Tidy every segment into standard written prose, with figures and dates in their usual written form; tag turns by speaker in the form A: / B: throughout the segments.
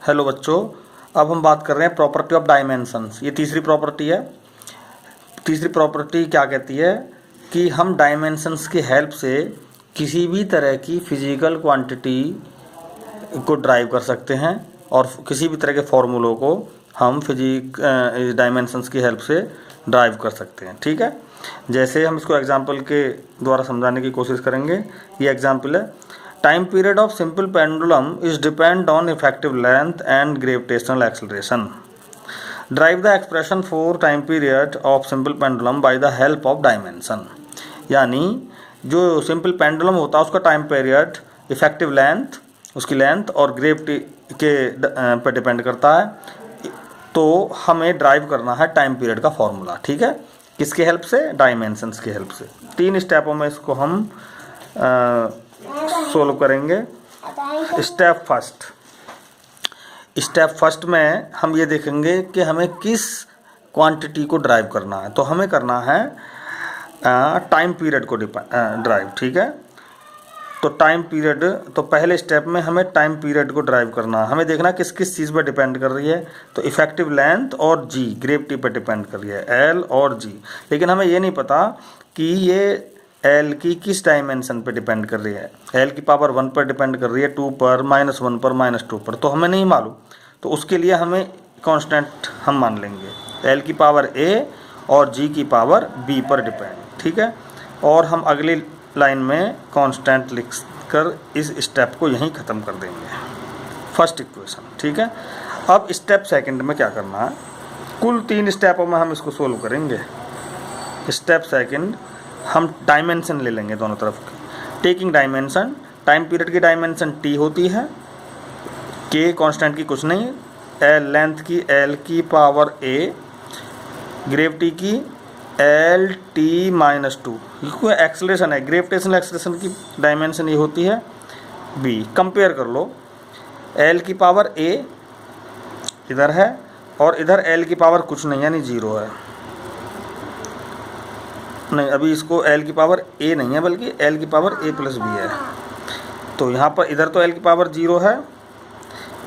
A: Hello बच्चों, अब हम बात कर रहे हैं प्रॉपर्टी ऑफ डायमेंशंस। ये तीसरी प्रॉपर्टी है। तीसरी प्रॉपर्टी क्या कहती है कि हम डायमेंशंस की हेल्प से किसी भी तरह की फिजिकल क्वांटिटी को ड्राइव कर सकते हैं और किसी भी तरह के फॉर्मूलों को हम डायमेंशंस की हेल्प से ड्राइव कर सकते हैं। ठीक है, जैसे हम इसको एग्जांपल के द्वारा समझाने की कोशिश करेंगे। ये एग्जांपल है, time period of simple pendulum is depend on effective length and gravitational acceleration. Drive the expression for time period of simple pendulum by the help of dimension. यानी जो सिंपल पेंडुलम होता है उसका टाइम पीरियड इफेक्टिव लेंथ, उसकी length और gravity के पर depend करता है। तो हमें ड्राइव करना है टाइम पीरियड का फॉर्मूला। ठीक है, किसके हेल्प से? डायमेंशंस की हेल्प से। 3 स्टेपों में इसको हम सोल्व करेंगे। स्टेप फर्स्ट में हम ये देखेंगे कि हमें किस क्वांटिटी को ड्राइव करना है। तो हमें करना है टाइम पीरियड को ड्राइव। ठीक है, तो टाइम पीरियड, तो पहले स्टेप में हमें टाइम पीरियड को ड्राइव करना है। हमें देखना किस किस चीज़ पर डिपेंड कर रही है। तो इफेक्टिव लेंथ और जी, ग्रेविटी पर डिपेंड कर रही है, एल और जी। लेकिन हमें ये नहीं पता कि ये एल की किस डायमेंशन पे डिपेंड कर रही है। एल की पावर 1 पर डिपेंड कर रही है, 2 पर, -1 पर, -2 पर। तो हमें नहीं मालूम, तो उसके लिए हमें कांस्टेंट हम मान लेंगे, एल की पावर ए और जी की पावर बी पर डिपेंड। ठीक है, और हम अगली लाइन में कांस्टेंट लिख कर इस स्टेप को यहीं ख़त्म कर देंगे, फर्स्ट इक्वेशन। ठीक है, अब स्टेप सेकंड में क्या करना है, कुल 3 स्टेपों में हम इसको सोल्व करेंगे। स्टेप सेकंड, हम डायमेंशन ले लेंगे दोनों तरफ की। टेकिंग डायमेंशन, टाइम पीरियड की डायमेंशन टी होती है, के कांस्टेंट की कुछ नहीं, एल लेंथ की एल की पावर ए, ग्रेविटी की एल टी -2। ये एक्सेलरेशन है, ग्रेविटेशनल एक्सेलरेशन की डायमेंशन ये होती है बी। कंपेयर कर लो, एल की पावर ए इधर है और इधर एल की पावर कुछ नहीं यानी 0 है। नहीं, अभी इसको एल की पावर ए नहीं है बल्कि एल की पावर ए प्लस बी है। तो यहाँ पर इधर तो एल की पावर 0 है,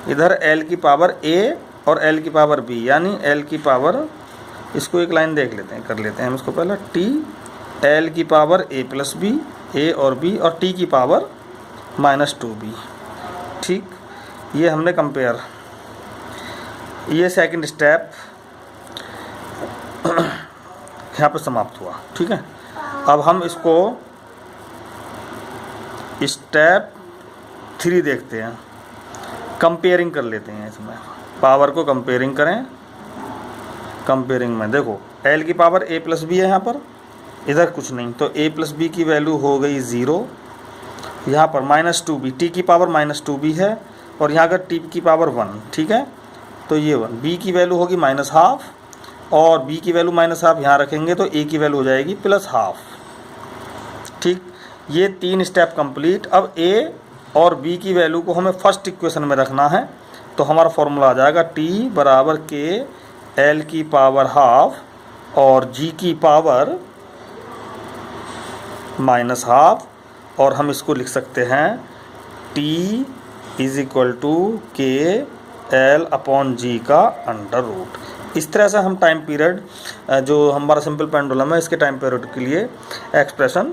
A: इधर एल की पावर ए और एल की पावर बी, यानी एल की पावर, इसको एक लाइन देख लेते हैं, कर लेते हैं हम इसको पहले, टी एल की पावर ए प्लस बी, ए और बी, और टी की पावर -2b। ठीक, ये हमने कंपेयर, ये सेकंड स्टेप यहाँ पर समाप्त हुआ। ठीक है, अब हम इसको स्टेप 3 देखते हैं, कंपेयरिंग कर लेते हैं। इसमें पावर को कंपेयरिंग करें। कंपेयरिंग में देखो, एल की पावर ए प्लस बी है, यहाँ पर इधर कुछ नहीं, तो ए प्लस बी की वैल्यू हो गई 0। यहाँ पर -2b, टी की पावर -2b है, और यहाँ अगर टी की पावर 1, ठीक है, तो ये 1, बी की वैल्यू होगी -12 और बी की वैल्यू -12 यहाँ रखेंगे तो ए की वैल्यू हो जाएगी +12। ठीक, ये 3 स्टेप कंप्लीट। अब ए और बी की वैल्यू को हमें फर्स्ट इक्वेशन में रखना है। तो हमारा फॉर्मूला आ जाएगा टी बराबर के एल की पावर ½ और जी की पावर -12, और हम इसको लिख सकते हैं टी = के एल अपॉन जी का √। इस तरह से हम टाइम पीरियड, जो हमारा सिंपल पेंडुलम है, इसके टाइम पीरियड के लिए एक्सप्रेशन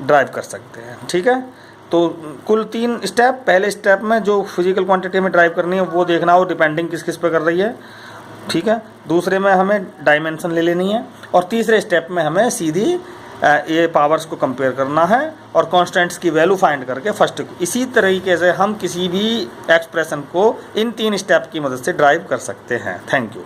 A: ड्राइव कर सकते हैं। ठीक है, तो कुल 3 स्टेप। पहले स्टेप में जो फिजिकल क्वांटिटी में ड्राइव करनी है वो देखना, वो डिपेंडिंग किस किस पे कर रही है। ठीक है, दूसरे में हमें डायमेंशन ले लेनी है, और तीसरे स्टेप में हमें सीधी ये पावर्स को कंपेयर करना है और कांस्टेंट्स की वैल्यू फाइंड करके फर्स्ट। इसी तरीके से हम किसी भी एक्सप्रेशन को इन 3 स्टेप की मदद से ड्राइव कर सकते हैं। Thank you.